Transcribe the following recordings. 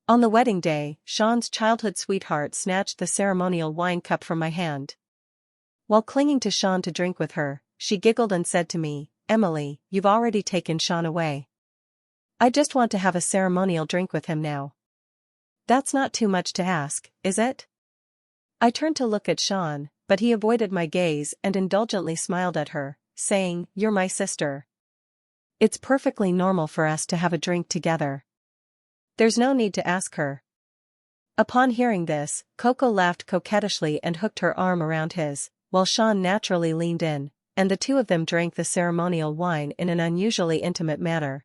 On the wedding day, Sean's childhood sweetheart snatched the ceremonial wine cup from my hand. While clinging to Sean to drink with her, she giggled and said to me, "Emily, you've already taken Sean away. I just want to have a ceremonial drink with him now." That's not too much to ask, is it? I turned to look at Sean, but he avoided my gaze and indulgently smiled at her, saying, "You're my sister. It's perfectly normal for us to have a drink together. There's no need to ask her." Upon hearing this, Coco laughed coquettishly and hooked her arm around his, while Sean naturally leaned in, and the two of them drank the ceremonial wine in an unusually intimate manner.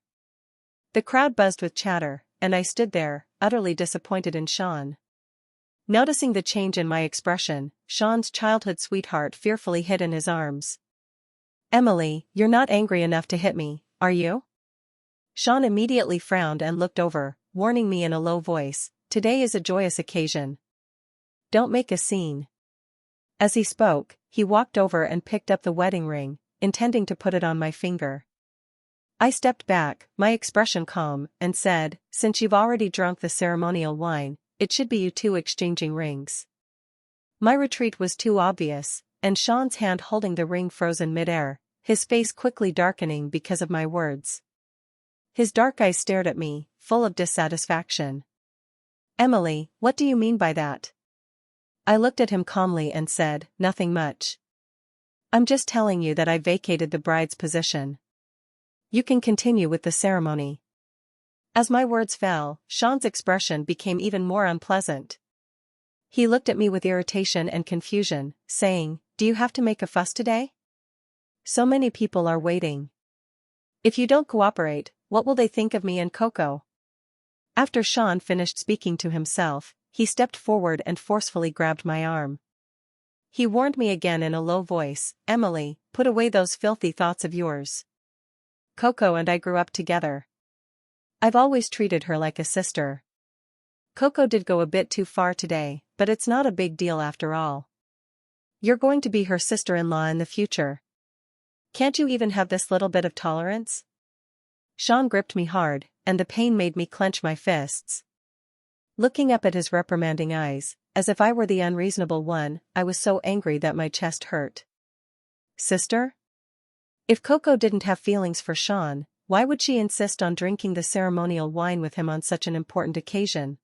The crowd buzzed with chatter, and I stood there, utterly disappointed in Sean. Noticing the change in my expression, Sean's childhood sweetheart fearfully hid in his arms. "Emily, you're not angry enough to hit me, are you?" Sean immediately frowned and looked over, warning me in a low voice, "Today is a joyous occasion. Don't make a scene." As he spoke, he walked over and picked up the wedding ring, intending to put it on my finger. I stepped back, my expression calm, and said, "Since you've already drunk the ceremonial wine, it should be you two exchanging rings." My retreat was too obvious, and Sean's hand holding the ring froze in midair, his face quickly darkening because of my words. His dark eyes stared at me, full of dissatisfaction. "Emily, what do you mean by that?" I looked at him calmly and said, "Nothing much. I'm just telling you that I vacated the bride's position. You can continue with the ceremony." As my words fell, Sean's expression became even more unpleasant. He looked at me with irritation and confusion, saying, "Do you have to make a fuss today? So many people are waiting. If you don't cooperate, what will they think of me and Coco?" After Sean finished speaking to himself, he stepped forward and forcefully grabbed my arm. He warned me again in a low voice, "Emily, put away those filthy thoughts of yours. Coco and I grew up together. I've always treated her like a sister. Coco did go a bit too far today, but it's not a big deal after all. You're going to be her sister-in-law in the future. Can't you even have this little bit of tolerance?" Sean gripped me hard, and the pain made me clench my fists. Looking up at his reprimanding eyes, as if I were the unreasonable one, I was so angry that my chest hurt. Sister? If Coco didn't have feelings for Sean, why would she insist on drinking the ceremonial wine with him on such an important occasion?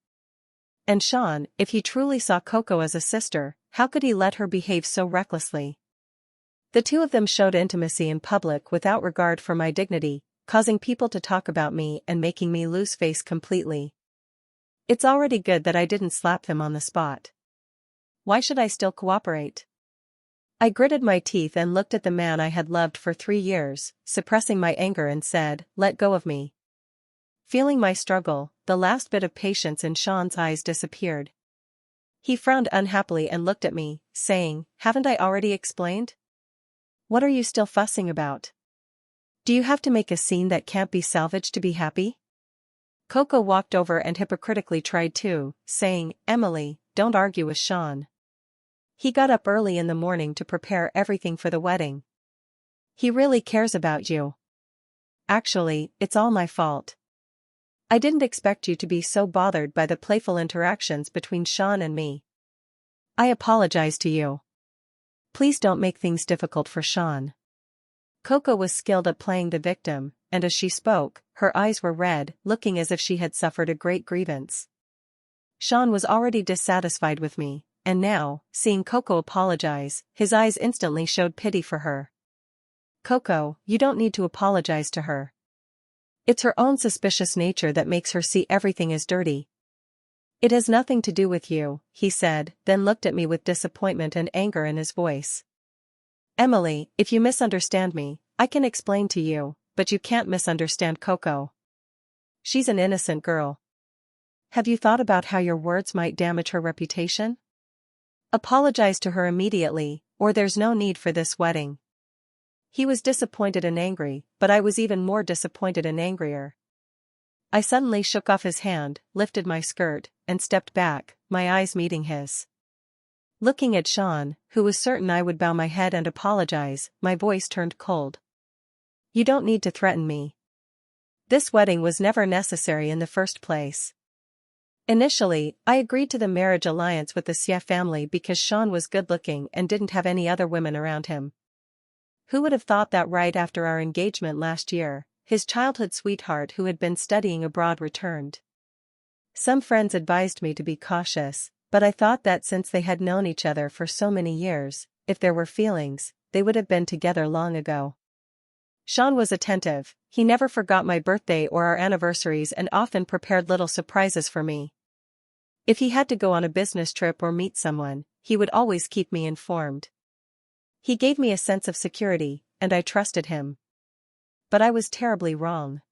And Sean, if he truly saw Coco as a sister, how could he let her behave so recklessly? The two of them showed intimacy in public without regard for my dignity, causing people to talk about me and making me lose face completely. It's already good that I didn't slap them on the spot. Why should I still cooperate? I gritted my teeth and looked at the man I had loved for 3 years, suppressing my anger, and said, "Let go of me." Feeling my struggle, the last bit of patience in Sean's eyes disappeared. He frowned unhappily and looked at me, saying, "Haven't I already explained? What are you still fussing about? Do you have to make a scene that can't be salvaged to be happy?" Coco walked over and hypocritically tried to, saying, "Emily, don't argue with Sean. He got up early in the morning to prepare everything for the wedding. He really cares about you. Actually, it's all my fault. I didn't expect you to be so bothered by the playful interactions between Sean and me. I apologize to you. Please don't make things difficult for Sean." Coco was skilled at playing the victim, and as she spoke, her eyes were red, looking as if she had suffered a great grievance. Sean was already dissatisfied with me, and now, seeing Coco apologize, his eyes instantly showed pity for her. "Coco, you don't need to apologize to her. It's her own suspicious nature that makes her see everything as dirty. It has nothing to do with you," he said, then looked at me with disappointment and anger in his voice. "Emily, if you misunderstand me, I can explain to you, but you can't misunderstand Coco. She's an innocent girl. Have you thought about how your words might damage her reputation? Apologize to her immediately, or there's no need for this wedding." He was disappointed and angry, but I was even more disappointed and angrier. I suddenly shook off his hand, lifted my skirt, and stepped back, my eyes meeting his. Looking at Sean, who was certain I would bow my head and apologize, my voice turned cold. "You don't need to threaten me. This wedding was never necessary in the first place. Initially, I agreed to the marriage alliance with the Xie family because Sean was good-looking and didn't have any other women around him. Who would have thought that right after our engagement last year, his childhood sweetheart who had been studying abroad returned? Some friends advised me to be cautious, but I thought that since they had known each other for so many years, if there were feelings, they would have been together long ago. Sean was attentive, he never forgot my birthday or our anniversaries and often prepared little surprises for me. If he had to go on a business trip or meet someone, he would always keep me informed. He gave me a sense of security, and I trusted him. But I was terribly wrong.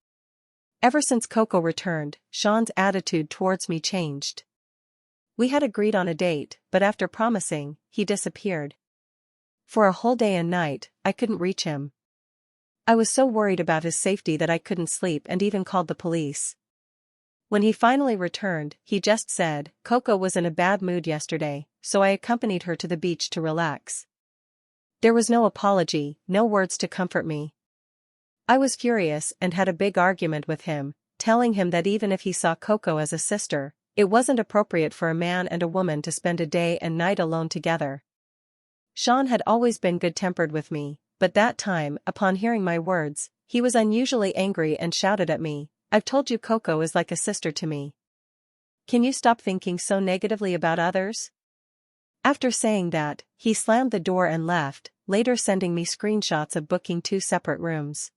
Ever since Coco returned, Sean's attitude towards me changed. We had agreed on a date, but after promising, he disappeared. For a whole day and night, I couldn't reach him. I was so worried about his safety that I couldn't sleep and even called the police. When he finally returned, he just said, "Coco was in a bad mood yesterday, so I accompanied her to the beach to relax." There was no apology, no words to comfort me. I was furious and had a big argument with him, telling him that even if he saw Coco as a sister, it wasn't appropriate for a man and a woman to spend a day and night alone together. Sean had always been good-tempered with me, but that time, upon hearing my words, he was unusually angry and shouted at me, "I've told you Coco is like a sister to me. Can you stop thinking so negatively about others?" After saying that, he slammed the door and left, later sending me screenshots of booking 2 separate rooms.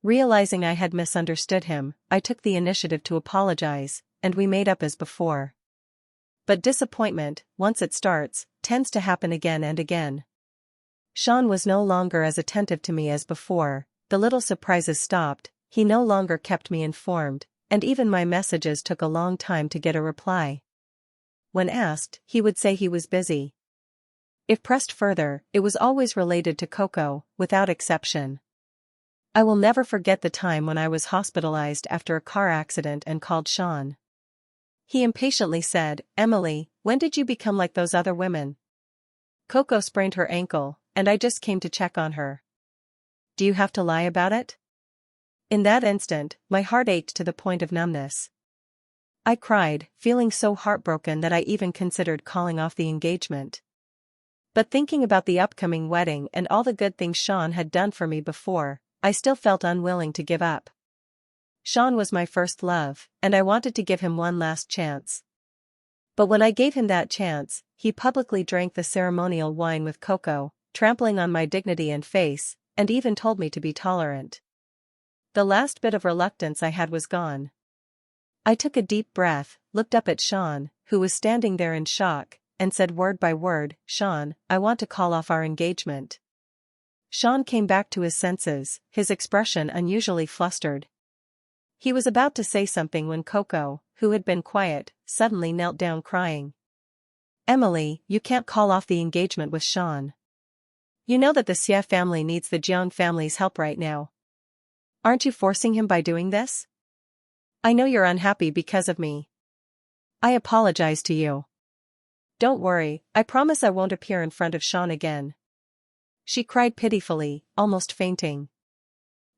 Realizing I had misunderstood him, I took the initiative to apologize, and we made up as before. But disappointment, once it starts, tends to happen again and again. Sean was no longer as attentive to me as before, the little surprises stopped, he no longer kept me informed, and even my messages took a long time to get a reply. When asked, he would say he was busy. If pressed further, it was always related to Coco, without exception. I will never forget the time when I was hospitalized after a car accident and called Sean. He impatiently said, "Emily, when did you become like those other women?" "Coco sprained her ankle, and I just came to check on her." "Do you have to lie about it?" In that instant, my heart ached to the point of numbness. I cried, feeling so heartbroken that I even considered calling off the engagement. But thinking about the upcoming wedding and all the good things Sean had done for me before, I still felt unwilling to give up. Sean was my first love, and I wanted to give him one last chance. But when I gave him that chance, he publicly drank the ceremonial wine with Coco, trampling on my dignity and face, and even told me to be tolerant. The last bit of reluctance I had was gone. I took a deep breath, looked up at Sean, who was standing there in shock, and said word by word, "Sean, I want to call off our engagement." Sean came back to his senses, his expression unusually flustered. He was about to say something when Coco, who had been quiet, suddenly knelt down crying. "Emily, you can't call off the engagement with Sean. You know that the Xie family needs the Jiang family's help right now. Aren't you forcing him by doing this? I know you're unhappy because of me. I apologize to you. Don't worry, I promise I won't appear in front of Sean again." She cried pitifully, almost fainting.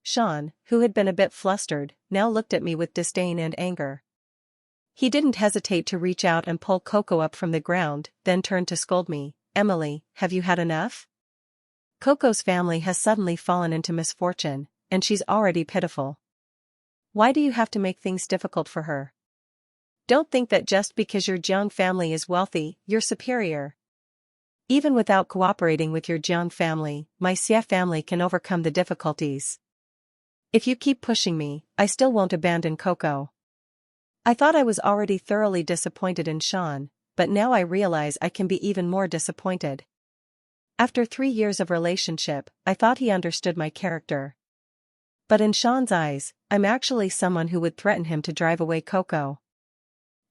Sean, who had been a bit flustered, now looked at me with disdain and anger. He didn't hesitate to reach out and pull Coco up from the ground, then turned to scold me, "Emily, have you had enough? Coco's family has suddenly fallen into misfortune, and she's already pitiful. Why do you have to make things difficult for her? Don't think that just because your Jiang family is wealthy, you're superior. Even without cooperating with your Jiang family, my Xie family can overcome the difficulties. If you keep pushing me, I still won't abandon Coco." I thought I was already thoroughly disappointed in Sean, but now I realize I can be even more disappointed. After 3 years of relationship, I thought he understood my character. But in Sean's eyes, I'm actually someone who would threaten him to drive away Coco.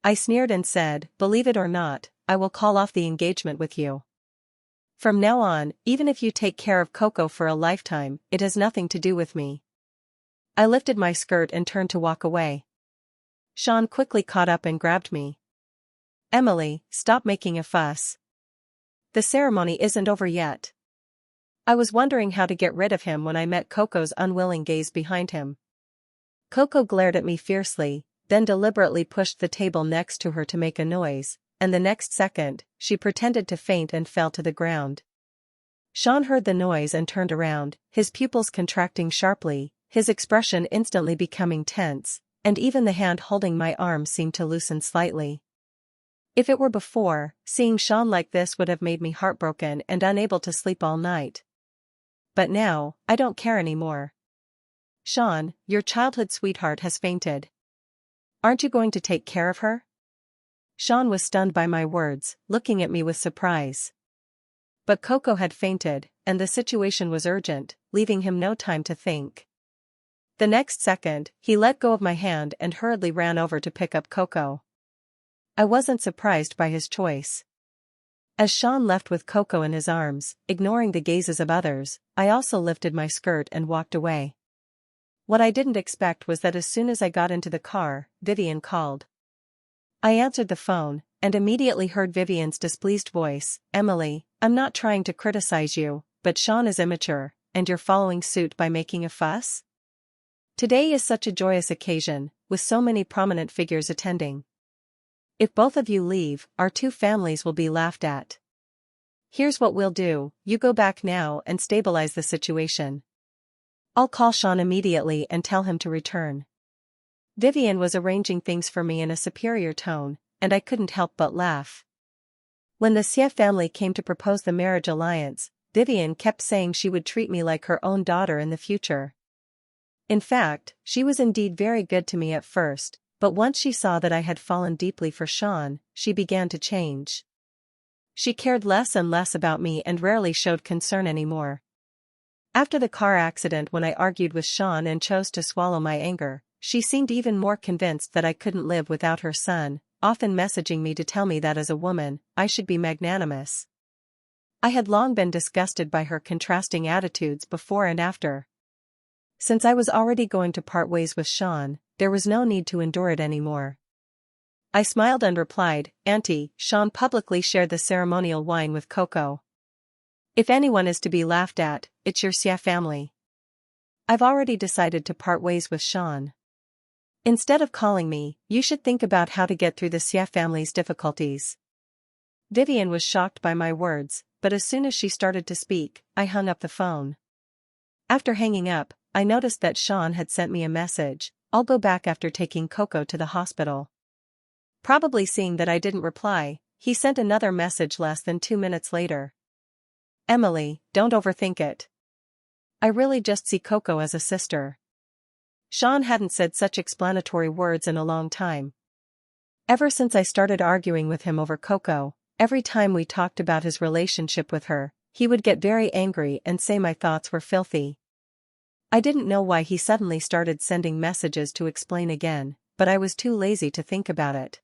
I sneered and said, "Believe it or not, I will call off the engagement with you. From now on, even if you take care of Coco for a lifetime, it has nothing to do with me." I lifted my skirt and turned to walk away. Sean quickly caught up and grabbed me. "Emily, stop making a fuss. The ceremony isn't over yet." I was wondering how to get rid of him when I met Coco's unwilling gaze behind him. Coco glared at me fiercely, then deliberately pushed the table next to her to make a noise, and the next second, she pretended to faint and fell to the ground. Sean heard the noise and turned around, his pupils contracting sharply, his expression instantly becoming tense, and even the hand holding my arm seemed to loosen slightly. If it were before, seeing Sean like this would have made me heartbroken and unable to sleep all night. But now, I don't care anymore. Sean, your childhood sweetheart has fainted. Aren't you going to take care of her? Sean was stunned by my words, looking at me with surprise. But Coco had fainted, and the situation was urgent, leaving him no time to think. The next second, he let go of my hand and hurriedly ran over to pick up Coco. I wasn't surprised by his choice. As Sean left with Coco in his arms, ignoring the gazes of others, I also lifted my skirt and walked away. What I didn't expect was that as soon as I got into the car, Vivian called. I answered the phone, and immediately heard Vivian's displeased voice, "Emily, I'm not trying to criticize you, but Sean is immature, and you're following suit by making a fuss? Today is such a joyous occasion, with so many prominent figures attending. If both of you leave, our two families will be laughed at. Here's what we'll do, you go back now and stabilize the situation. I'll call Sean immediately and tell him to return." Vivian was arranging things for me in a superior tone, and I couldn't help but laugh. When the Xie family came to propose the marriage alliance, Vivian kept saying she would treat me like her own daughter in the future. In fact, she was indeed very good to me at first, but once she saw that I had fallen deeply for Sean, she began to change. She cared less and less about me and rarely showed concern anymore. After the car accident, when I argued with Sean and chose to swallow my anger, she seemed even more convinced that I couldn't live without her son, often messaging me to tell me that as a woman, I should be magnanimous. I had long been disgusted by her contrasting attitudes before and after. Since I was already going to part ways with Sean, there was no need to endure it anymore. I smiled and replied, "Auntie, Sean publicly shared the ceremonial wine with Coco. If anyone is to be laughed at, it's your Xie family. I've already decided to part ways with Sean. Instead of calling me, you should think about how to get through the Xie family's difficulties." Vivian was shocked by my words, but as soon as she started to speak, I hung up the phone. After hanging up, I noticed that Sean had sent me a message, "I'll go back after taking Coco to the hospital." Probably seeing that I didn't reply, he sent another message less than 2 minutes later. "Emily, don't overthink it. I really just see Coco as a sister." Sean hadn't said such explanatory words in a long time. Ever since I started arguing with him over Coco, every time we talked about his relationship with her, he would get very angry and say my thoughts were filthy. I didn't know why he suddenly started sending messages to explain again, but I was too lazy to think about it.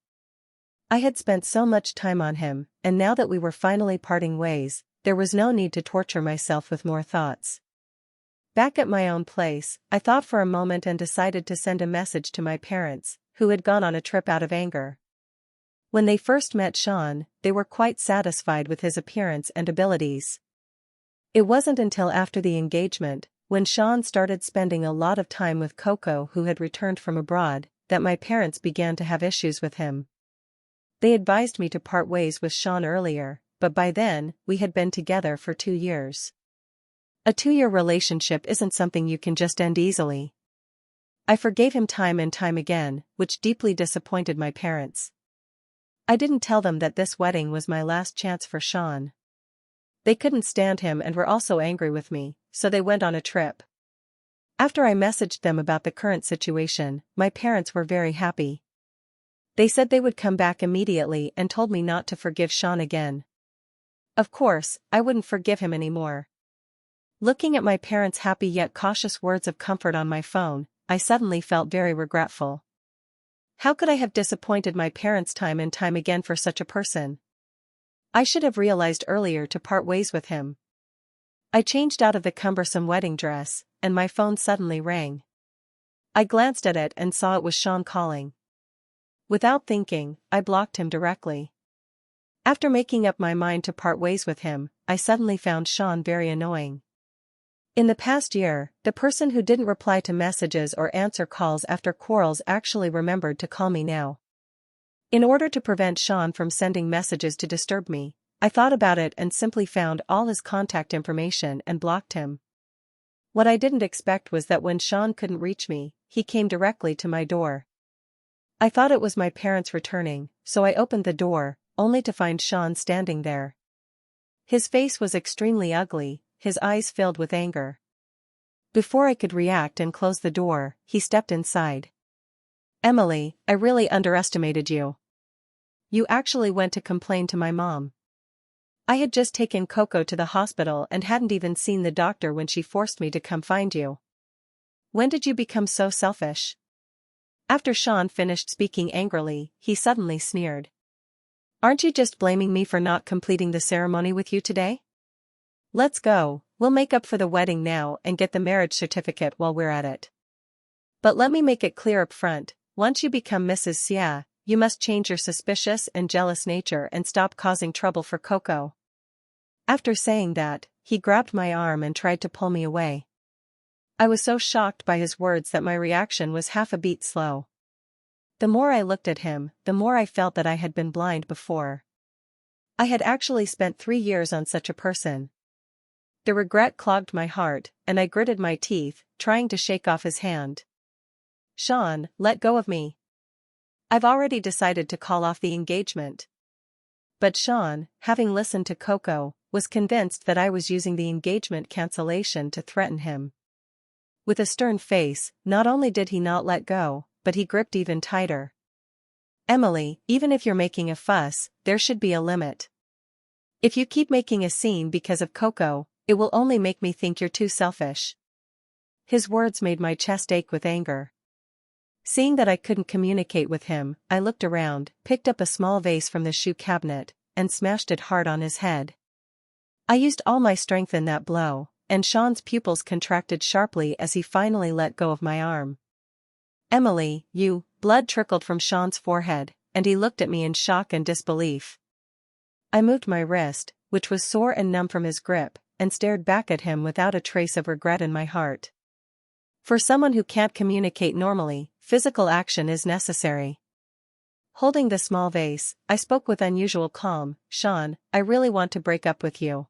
I had spent so much time on him, and now that we were finally parting ways, there was no need to torture myself with more thoughts. Back at my own place, I thought for a moment and decided to send a message to my parents, who had gone on a trip out of anger. When they first met Sean, they were quite satisfied with his appearance and abilities. It wasn't until after the engagement, when Sean started spending a lot of time with Coco, who had returned from abroad, that my parents began to have issues with him. They advised me to part ways with Sean earlier, but by then, we had been together for 2 years. A 2-year relationship isn't something you can just end easily. I forgave him time and time again, which deeply disappointed my parents. I didn't tell them that this wedding was my last chance for Sean. They couldn't stand him and were also angry with me, so they went on a trip. After I messaged them about the current situation, my parents were very happy. They said they would come back immediately and told me not to forgive Sean again. Of course, I wouldn't forgive him anymore. Looking at my parents' happy yet cautious words of comfort on my phone, I suddenly felt very regretful. How could I have disappointed my parents time and time again for such a person? I should have realized earlier to part ways with him. I changed out of the cumbersome wedding dress, and my phone suddenly rang. I glanced at it and saw it was Sean calling. Without thinking, I blocked him directly. After making up my mind to part ways with him, I suddenly found Sean very annoying. In the past year, the person who didn't reply to messages or answer calls after quarrels actually remembered to call me now. In order to prevent Sean from sending messages to disturb me, I thought about it and simply found all his contact information and blocked him. What I didn't expect was that when Sean couldn't reach me, he came directly to my door. I thought it was my parents returning, so I opened the door, only to find Sean standing there. His face was extremely ugly, his eyes filled with anger. Before I could react and close the door, he stepped inside. "Emily, I really underestimated you. You actually went to complain to my mom." I had just taken Coco to the hospital and hadn't even seen the doctor when she forced me to come find you. When did you become so selfish? After Sean finished speaking angrily, he suddenly sneered. "Aren't you just blaming me for not completing the ceremony with you today? Let's go, we'll make up for the wedding now and get the marriage certificate while we're at it. But let me make it clear up front, once you become Mrs. Xia, you must change your suspicious and jealous nature and stop causing trouble for Coco." After saying that, he grabbed my arm and tried to pull me away. I was so shocked by his words that my reaction was half a beat slow. The more I looked at him, the more I felt that I had been blind before. I had actually spent 3 years on such a person. The regret clogged my heart, and I gritted my teeth, trying to shake off his hand. "Sean, let go of me. I've already decided to call off the engagement." But Sean, having listened to Coco, was convinced that I was using the engagement cancellation to threaten him. With a stern face, not only did he not let go, but he gripped even tighter. "Emily, even if you're making a fuss, there should be a limit. If you keep making a scene because of Coco, it will only make me think you're too selfish." His words made my chest ache with anger. Seeing that I couldn't communicate with him, I looked around, picked up a small vase from the shoe cabinet, and smashed it hard on his head. I used all my strength in that blow, and Sean's pupils contracted sharply as he finally let go of my arm. "Emily, you..." Blood trickled from Sean's forehead, and he looked at me in shock and disbelief. I moved my wrist, which was sore and numb from his grip, and stared back at him without a trace of regret in my heart. For someone who can't communicate normally, physical action is necessary. Holding the small vase, I spoke with unusual calm. "Sean, I really want to break up with you.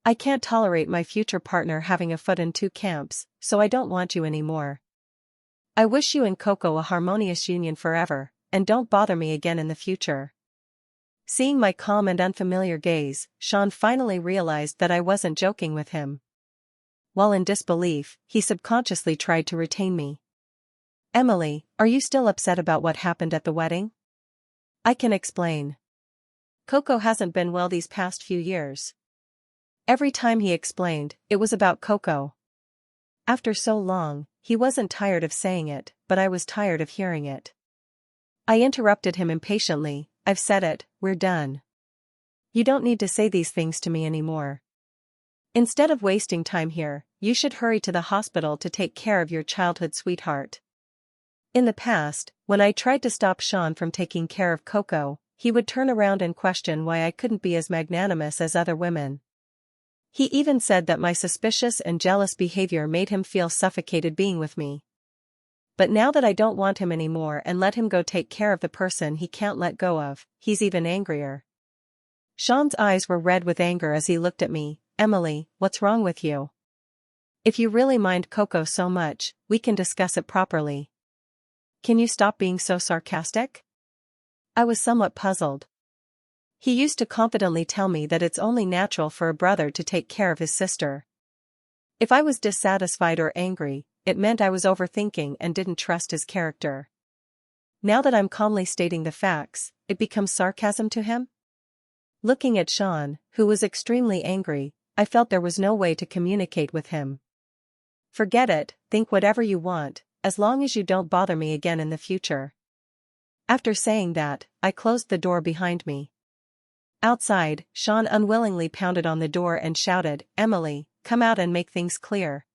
I can't tolerate my future partner having a foot in 2 camps, so I don't want you anymore. I wish you and Coco a harmonious union forever, and don't bother me again in the future." Seeing my calm and unfamiliar gaze, Sean finally realized that I wasn't joking with him. While in disbelief, he subconsciously tried to retain me. "Emily, are you still upset about what happened at the wedding? I can explain. Coco hasn't been well these past few years." Every time he explained, it was about Coco. After so long, he wasn't tired of saying it, but I was tired of hearing it. I interrupted him impatiently. "I've said it, we're done. You don't need to say these things to me anymore. Instead of wasting time here, you should hurry to the hospital to take care of your childhood sweetheart." In the past, when I tried to stop Sean from taking care of Coco, he would turn around and question why I couldn't be as magnanimous as other women. He even said that my suspicious and jealous behavior made him feel suffocated being with me. But now that I don't want him anymore and let him go take care of the person he can't let go of, he's even angrier. Sean's eyes were red with anger as he looked at me. "Emily, what's wrong with you? If you really mind Coco so much, we can discuss it properly. Can you stop being so sarcastic?" I was somewhat puzzled. He used to confidently tell me that it's only natural for a brother to take care of his sister. If I was dissatisfied or angry, it meant I was overthinking and didn't trust his character. Now that I'm calmly stating the facts, it becomes sarcasm to him? Looking at Sean, who was extremely angry, I felt there was no way to communicate with him. "Forget it, think whatever you want, as long as you don't bother me again in the future." After saying that, I closed the door behind me. Outside, Sean unwillingly pounded on the door and shouted, "Emily, come out and make things clear.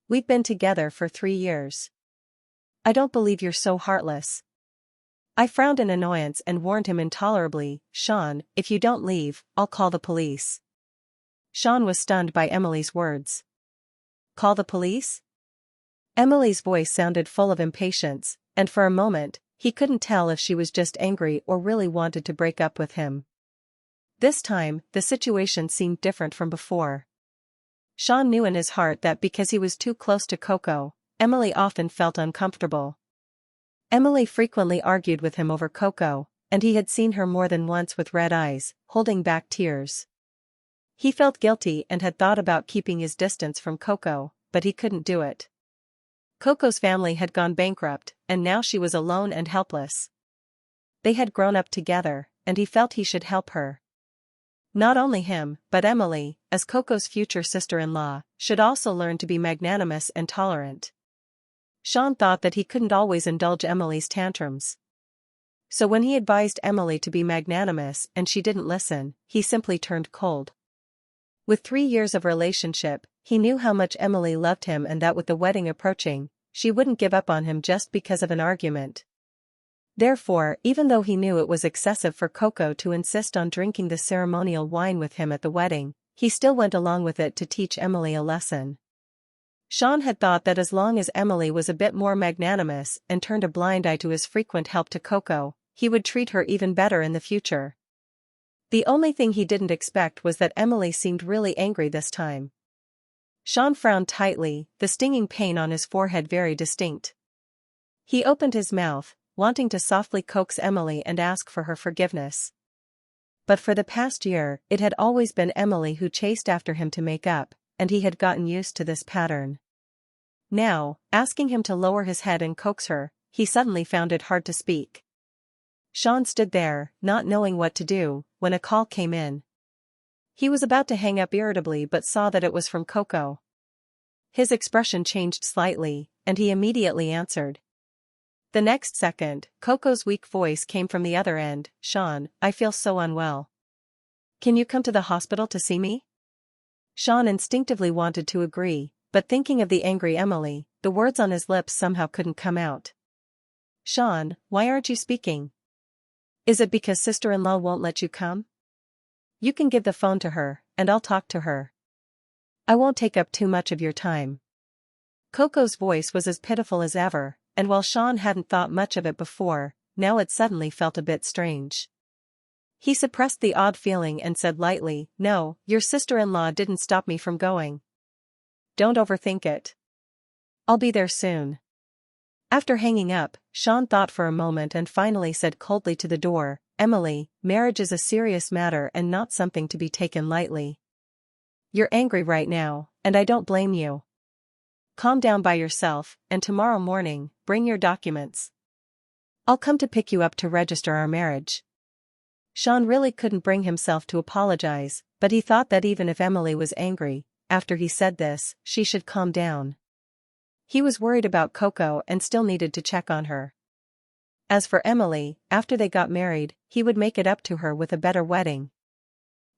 We've been together for 3 years. I don't believe you're so heartless." I frowned in annoyance and warned him intolerably, "Sean, if you don't leave, I'll call the police." Sean was stunned by Emily's words. Call the police? Emily's voice sounded full of impatience, and for a moment, he couldn't tell if she was just angry or really wanted to break up with him. This time, the situation seemed different from before. Sean knew in his heart that because he was too close to Coco, Emily often felt uncomfortable. Emily frequently argued with him over Coco, and he had seen her more than once with red eyes, holding back tears. He felt guilty and had thought about keeping his distance from Coco, but he couldn't do it. Coco's family had gone bankrupt, and now she was alone and helpless. They had grown up together, and he felt he should help her. Not only him, but Emily, as Coco's future sister-in-law, should also learn to be magnanimous and tolerant. Sean thought that he couldn't always indulge Emily's tantrums. So when he advised Emily to be magnanimous and she didn't listen, he simply turned cold. With 3 years of relationship, he knew how much Emily loved him and that with the wedding approaching, she wouldn't give up on him just because of an argument. Therefore, even though he knew it was excessive for Coco to insist on drinking the ceremonial wine with him at the wedding, he still went along with it to teach Emily a lesson. Sean had thought that as long as Emily was a bit more magnanimous and turned a blind eye to his frequent help to Coco, he would treat her even better in the future. The only thing he didn't expect was that Emily seemed really angry this time. Sean frowned tightly, the stinging pain on his forehead very distinct. He opened his mouth, wanting to softly coax Emily and ask for her forgiveness. But for the past year, it had always been Emily who chased after him to make up, and he had gotten used to this pattern. Now, asking him to lower his head and coax her, he suddenly found it hard to speak. Sean stood there, not knowing what to do, when a call came in. He was about to hang up irritably but saw that it was from Coco. His expression changed slightly, and he immediately answered. The next second, Coco's weak voice came from the other end. "Sean, I feel so unwell. Can you come to the hospital to see me?" Sean instinctively wanted to agree, but thinking of the angry Emily, the words on his lips somehow couldn't come out. "Sean, why aren't you speaking? Is it because sister-in-law won't let you come? You can give the phone to her, and I'll talk to her. I won't take up too much of your time." Coco's voice was as pitiful as ever, and while Sean hadn't thought much of it before, now it suddenly felt a bit strange. He suppressed the odd feeling and said lightly, "No, your sister-in-law didn't stop me from going. Don't overthink it. I'll be there soon." After hanging up, Sean thought for a moment and finally said coldly to the door, "Emily, marriage is a serious matter and not something to be taken lightly. You're angry right now, and I don't blame you. Calm down by yourself, and tomorrow morning, bring your documents. I'll come to pick you up to register our marriage." Sean really couldn't bring himself to apologize, but he thought that even if Emily was angry, after he said this, she should calm down. He was worried about Coco and still needed to check on her. As for Emily, after they got married, he would make it up to her with a better wedding.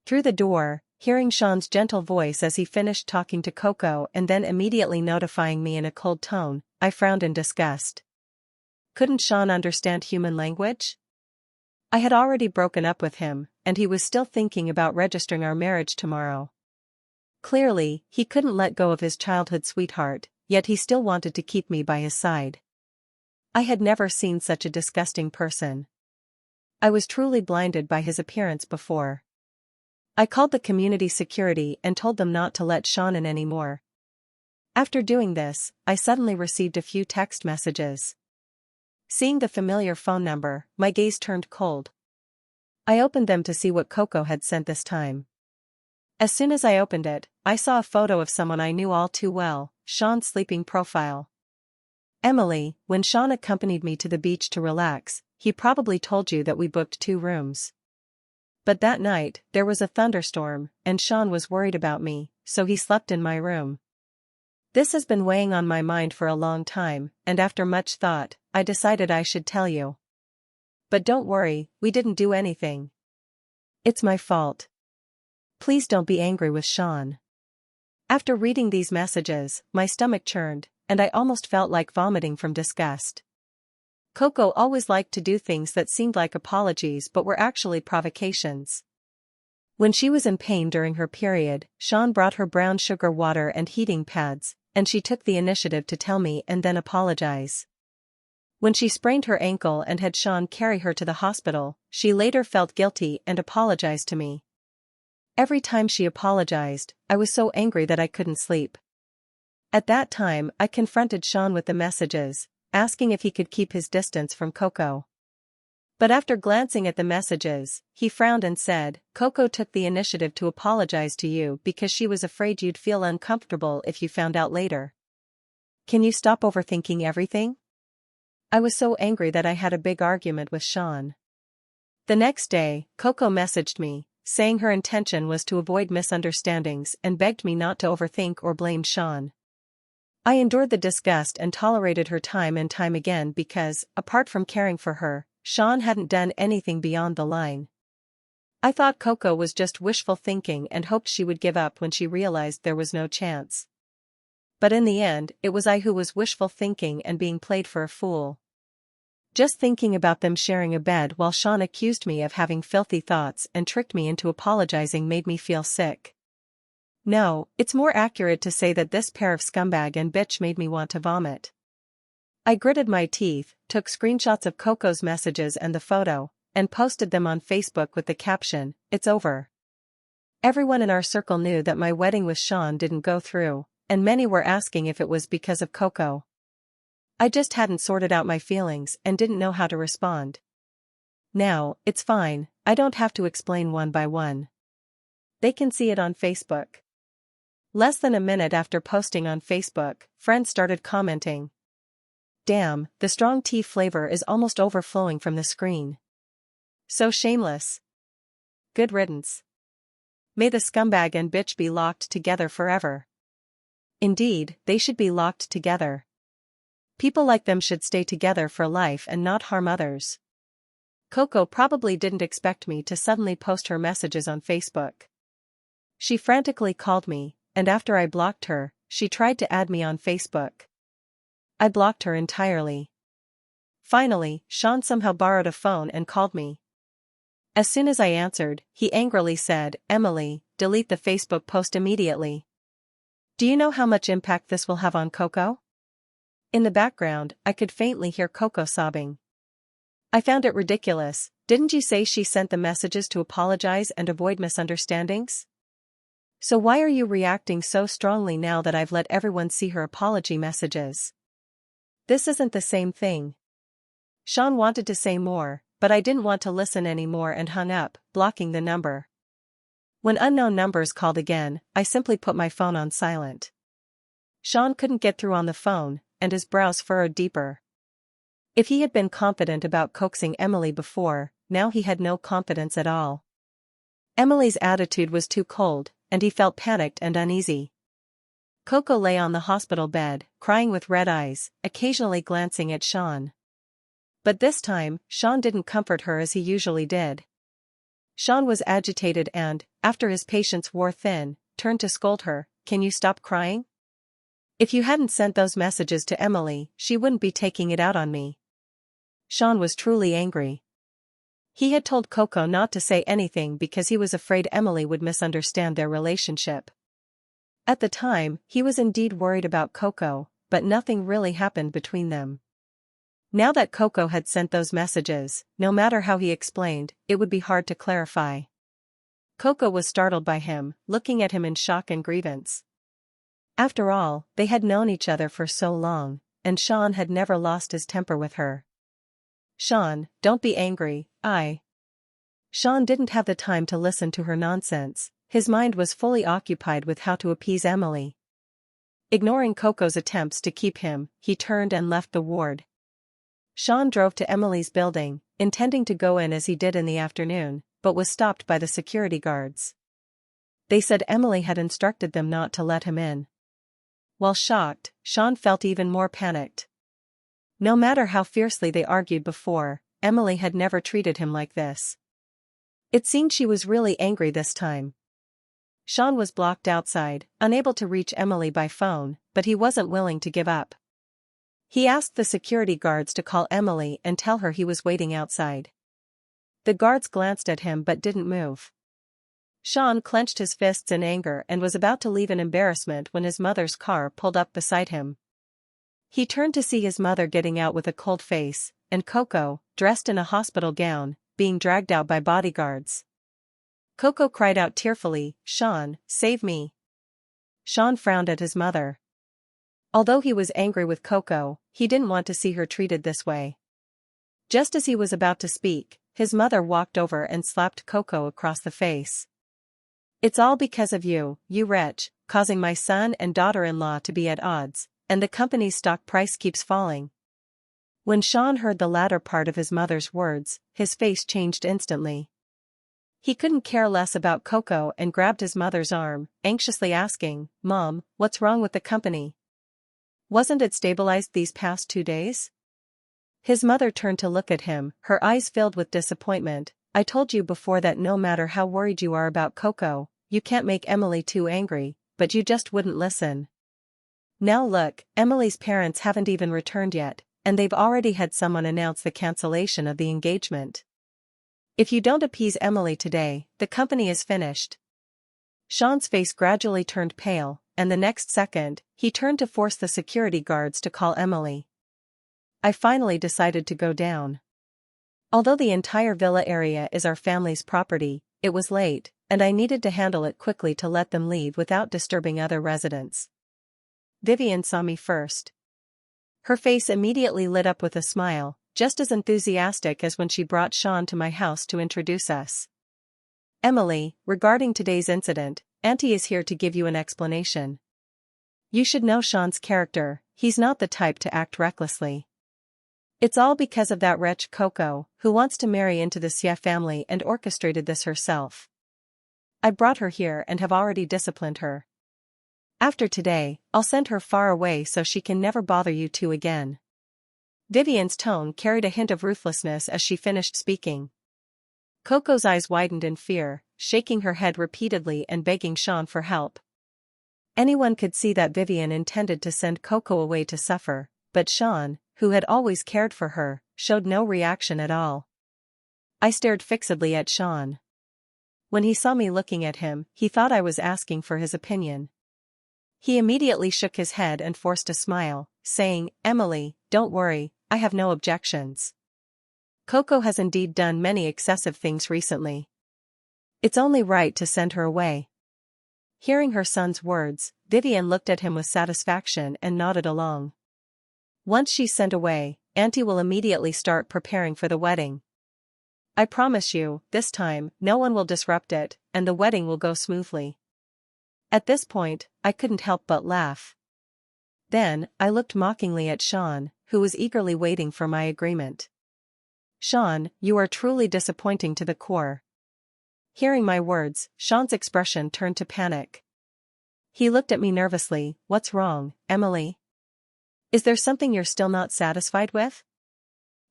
Through the door, hearing Sean's gentle voice as he finished talking to Coco and then immediately notifying me in a cold tone, I frowned in disgust. Couldn't Sean understand human language? I had already broken up with him, and he was still thinking about registering our marriage tomorrow. Clearly, he couldn't let go of his childhood sweetheart, yet he still wanted to keep me by his side. I had never seen such a disgusting person. I was truly blinded by his appearance before. I called the community security and told them not to let Sean in anymore. After doing this, I suddenly received a few text messages. Seeing the familiar phone number, my gaze turned cold. I opened them to see what Coco had sent this time. As soon as I opened it, I saw a photo of someone I knew all too well, Sean's sleeping profile. "Emily, when Sean accompanied me to the beach to relax, he probably told you that we booked 2 rooms. But that night, there was a thunderstorm, and Sean was worried about me, so he slept in my room. This has been weighing on my mind for a long time, and after much thought, I decided I should tell you. But don't worry, we didn't do anything. It's my fault. Please don't be angry with Sean." After reading these messages, my stomach churned, and I almost felt like vomiting from disgust. Coco always liked to do things that seemed like apologies but were actually provocations. When she was in pain during her period, Sean brought her brown sugar water and heating pads, and she took the initiative to tell me and then apologize. When she sprained her ankle and had Sean carry her to the hospital, she later felt guilty and apologized to me. Every time she apologized, I was so angry that I couldn't sleep. At that time, I confronted Sean with the messages, asking if he could keep his distance from Coco. But after glancing at the messages, he frowned and said, "Coco took the initiative to apologize to you because she was afraid you'd feel uncomfortable if you found out later. Can you stop overthinking everything?" I was so angry that I had a big argument with Sean. The next day, Coco messaged me, saying her intention was to avoid misunderstandings and begged me not to overthink or blame Sean. I endured the disgust and tolerated her time and time again because, apart from caring for her, Sean hadn't done anything beyond the line. I thought Coco was just wishful thinking and hoped she would give up when she realized there was no chance. But in the end, it was I who was wishful thinking and being played for a fool. Just thinking about them sharing a bed while Sean accused me of having filthy thoughts and tricked me into apologizing made me feel sick. No, it's more accurate to say that this pair of scumbag and bitch made me want to vomit. I gritted my teeth, took screenshots of Coco's messages and the photo, and posted them on Facebook with the caption, "It's over." Everyone in our circle knew that my wedding with Sean didn't go through, and many were asking if it was because of Coco. I just hadn't sorted out my feelings and didn't know how to respond. Now, it's fine, I don't have to explain one by one. They can see it on Facebook. Less than a minute after posting on Facebook, friends started commenting. "Damn, the strong tea flavor is almost overflowing from the screen. So shameless. Good riddance. May the scumbag and bitch be locked together forever." Indeed, they should be locked together. People like them should stay together for life and not harm others. Coco probably didn't expect me to suddenly post her messages on Facebook. She frantically called me, and after I blocked her, she tried to add me on Facebook. I blocked her entirely. Finally, Sean somehow borrowed a phone and called me. As soon as I answered, he angrily said, "Emily, delete the Facebook post immediately. Do you know how much impact this will have on Coco?" In the background, I could faintly hear Coco sobbing. I found it ridiculous. "Didn't you say she sent the messages to apologize and avoid misunderstandings? So why are you reacting so strongly now that I've let everyone see her apology messages? This isn't the same thing." Sean wanted to say more, but I didn't want to listen anymore and hung up, blocking the number. When unknown numbers called again, I simply put my phone on silent. Sean couldn't get through on the phone, and his brows furrowed deeper. If he had been confident about coaxing Emily before, now he had no confidence at all. Emily's attitude was too cold, and he felt panicked and uneasy. Coco lay on the hospital bed, crying with red eyes, occasionally glancing at Sean. But this time, Sean didn't comfort her as he usually did. Sean was agitated and, after his patience wore thin, turned to scold her, "Can you stop crying? If you hadn't sent those messages to Emily, she wouldn't be taking it out on me." Sean was truly angry. He had told Coco not to say anything because he was afraid Emily would misunderstand their relationship. At the time, he was indeed worried about Coco, but nothing really happened between them. Now that Coco had sent those messages, no matter how he explained, it would be hard to clarify. Coco was startled by him, looking at him in shock and grievance. After all, they had known each other for so long, and Sean had never lost his temper with her. "Sean, don't be angry, Sean didn't have the time to listen to her nonsense, his mind was fully occupied with how to appease Emily. Ignoring Coco's attempts to keep him, he turned and left the ward. Sean drove to Emily's building, intending to go in as he did in the afternoon, but was stopped by the security guards. They said Emily had instructed them not to let him in. While shocked, Sean felt even more panicked. No matter how fiercely they argued before, Emily had never treated him like this. It seemed she was really angry this time. Sean was blocked outside, unable to reach Emily by phone, but he wasn't willing to give up. He asked the security guards to call Emily and tell her he was waiting outside. The guards glanced at him but didn't move. Sean clenched his fists in anger and was about to leave in embarrassment when his mother's car pulled up beside him. He turned to see his mother getting out with a cold face, and Coco, dressed in a hospital gown, being dragged out by bodyguards. Coco cried out tearfully, "Sean, save me." Sean frowned at his mother. Although he was angry with Coco, he didn't want to see her treated this way. Just as he was about to speak, his mother walked over and slapped Coco across the face. "It's all because of you, you wretch, causing my son and daughter-in-law to be at odds, and the company's stock price keeps falling." When Sean heard the latter part of his mother's words, his face changed instantly. He couldn't care less about Coco and grabbed his mother's arm, anxiously asking, "Mom, what's wrong with the company? Wasn't it stabilized these past 2 days?" His mother turned to look at him, her eyes filled with disappointment. "I told you before that no matter how worried you are about Coco, you can't make Emily too angry, but you just wouldn't listen. Now look, Emily's parents haven't even returned yet, and they've already had someone announce the cancellation of the engagement. If you don't appease Emily today, the company is finished." Sean's face gradually turned pale, and the next second, he turned to force the security guards to call Emily. I finally decided to go down. Although the entire villa area is our family's property, it was late, and I needed to handle it quickly to let them leave without disturbing other residents. Vivian saw me first. Her face immediately lit up with a smile, just as enthusiastic as when she brought Sean to my house to introduce us. "Emily, regarding today's incident, Auntie is here to give you an explanation. You should know Sean's character, he's not the type to act recklessly. It's all because of that wretch Coco, who wants to marry into the Xie family and orchestrated this herself. I brought her here and have already disciplined her. After today, I'll send her far away so she can never bother you two again." Vivian's tone carried a hint of ruthlessness as she finished speaking. Coco's eyes widened in fear, shaking her head repeatedly and begging Sean for help. Anyone could see that Vivian intended to send Coco away to suffer, but Sean, who had always cared for her, showed no reaction at all. I stared fixedly at Sean. When he saw me looking at him, he thought I was asking for his opinion. He immediately shook his head and forced a smile, saying, "Emily, don't worry, I have no objections. Coco has indeed done many excessive things recently. It's only right to send her away." Hearing her son's words, Vivian looked at him with satisfaction and nodded along. "Once she's sent away, Auntie will immediately start preparing for the wedding. I promise you, this time, no one will disrupt it, and the wedding will go smoothly." At this point, I couldn't help but laugh. Then, I looked mockingly at Sean, who was eagerly waiting for my agreement. "Sean, you are truly disappointing to the core." Hearing my words, Sean's expression turned to panic. He looked at me nervously. "What's wrong, Emily? Is there something you're still not satisfied with?"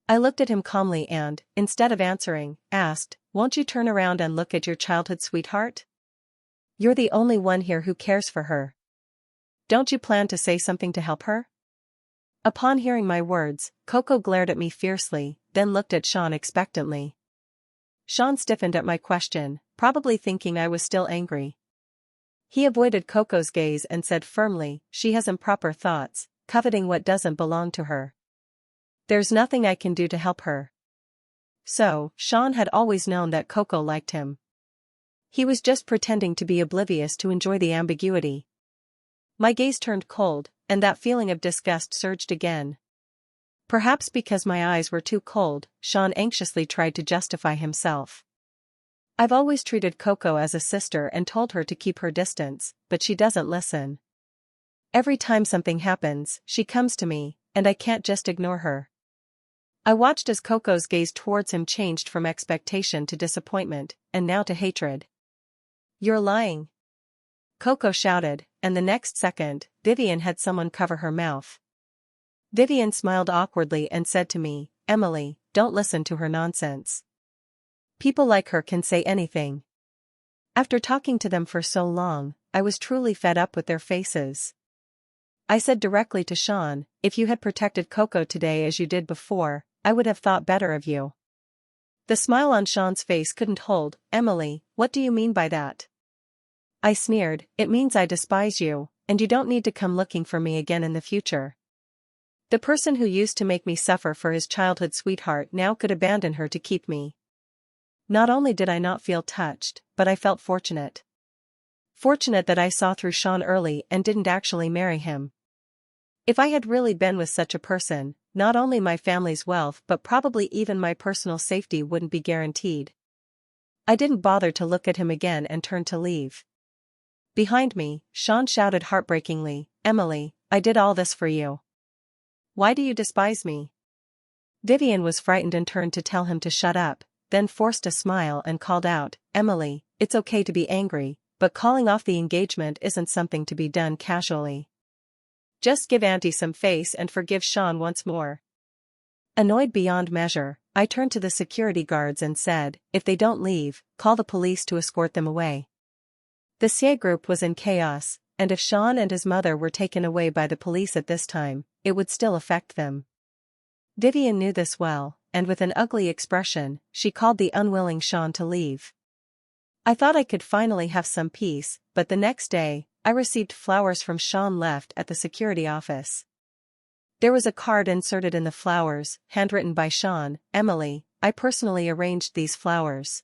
I looked at him calmly and, instead of answering, asked, "Won't you turn around and look at your childhood sweetheart? You're the only one here who cares for her. Don't you plan to say something to help her?" Upon hearing my words, Coco glared at me fiercely, then looked at Sean expectantly. Sean stiffened at my question, probably thinking I was still angry. He avoided Coco's gaze and said firmly, "She has improper thoughts, coveting what doesn't belong to her. There's nothing I can do to help her." So, Sean had always known that Coco liked him. He was just pretending to be oblivious to enjoy the ambiguity. My gaze turned cold, and that feeling of disgust surged again. Perhaps because my eyes were too cold, Sean anxiously tried to justify himself. "I've always treated Coco as a sister and told her to keep her distance, but she doesn't listen. Every time something happens, she comes to me, and I can't just ignore her." I watched as Coco's gaze towards him changed from expectation to disappointment, and now to hatred. "You're lying!" Coco shouted, and the next second, Vivian had someone cover her mouth. Vivian smiled awkwardly and said to me, "Emily, don't listen to her nonsense. People like her can say anything." After talking to them for so long, I was truly fed up with their faces. I said directly to Sean, "If you had protected Coco today as you did before, I would have thought better of you. The smile on Sean's face couldn't hold. Emily, what do you mean by that? I sneered, it means I despise you, and you don't need to come looking for me again in the future. The person who used to make me suffer for his childhood sweetheart now could abandon her to keep me. Not only did I not feel touched, but I felt fortunate. Fortunate that I saw through Sean early and didn't actually marry him. If I had really been with such a person, not only my family's wealth but probably even my personal safety wouldn't be guaranteed. I didn't bother to look at him again and turned to leave. Behind me, Sean shouted heartbreakingly, Emily, I did all this for you. Why do you despise me? Vivian was frightened and turned to tell him to shut up, then forced a smile and called out, Emily, it's okay to be angry, but calling off the engagement isn't something to be done casually. Just give Auntie some face and forgive Sean once more. Annoyed beyond measure, I turned to the security guards and said, if they don't leave, call the police to escort them away. The CA group was in chaos, and if Sean and his mother were taken away by the police at this time, it would still affect them. Vivian knew this well, and with an ugly expression, she called the unwilling Sean to leave. I thought I could finally have some peace, but the next day, I received flowers from Sean left at the security office. There was a card inserted in the flowers, handwritten by Sean, Emily, I personally arranged these flowers.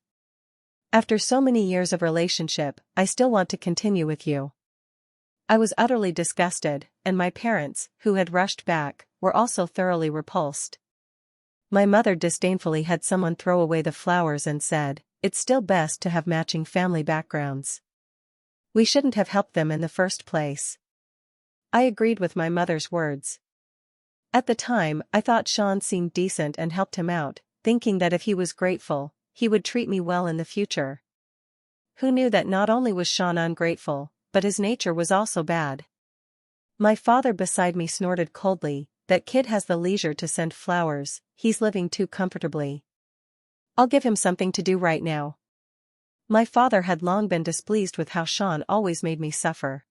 After so many years of relationship, I still want to continue with you. I was utterly disgusted, and my parents, who had rushed back, were also thoroughly repulsed. My mother disdainfully had someone throw away the flowers and said, it's still best to have matching family backgrounds. We shouldn't have helped them in the first place. I agreed with my mother's words. At the time, I thought Sean seemed decent and helped him out, thinking that if he was grateful, he would treat me well in the future. Who knew that not only was Sean ungrateful, but his nature was also bad? My father beside me snorted coldly, that kid has the leisure to send flowers, he's living too comfortably. I'll give him something to do right now. My father had long been displeased with how Sean always made me suffer.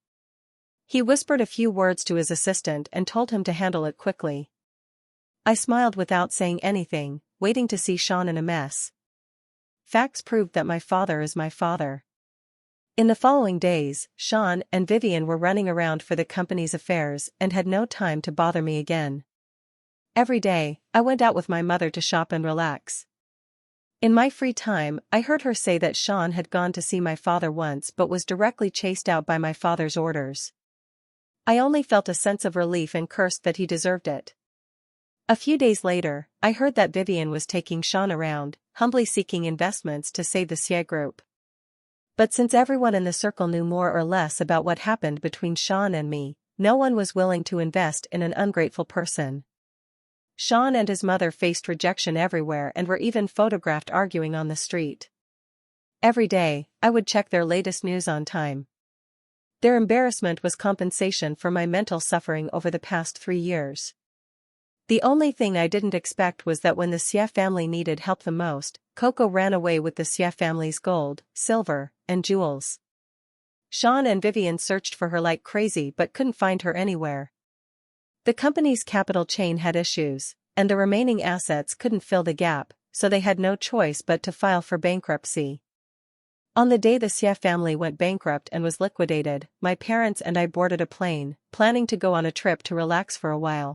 He whispered a few words to his assistant and told him to handle it quickly. I smiled without saying anything, waiting to see Sean in a mess. Facts proved that my father is my father. In the following days, Sean and Vivian were running around for the company's affairs and had no time to bother me again. Every day, I went out with my mother to shop and relax. In my free time, I heard her say that Sean had gone to see my father once but was directly chased out by my father's orders. I only felt a sense of relief and cursed that he deserved it. A few days later, I heard that Vivian was taking Sean around, humbly seeking investments to save the CA group. But since everyone in the circle knew more or less about what happened between Sean and me, no one was willing to invest in an ungrateful person. Sean and his mother faced rejection everywhere and were even photographed arguing on the street. Every day, I would check their latest news on time. Their embarrassment was compensation for my mental suffering over the past 3 years. The only thing I didn't expect was that when the Sia family needed help the most, Coco ran away with the Sia family's gold, silver, and jewels. Sean and Vivian searched for her like crazy but couldn't find her anywhere. The company's capital chain had issues, and the remaining assets couldn't fill the gap, so they had no choice but to file for bankruptcy. On the day the Sia family went bankrupt and was liquidated, my parents and I boarded a plane, planning to go on a trip to relax for a while.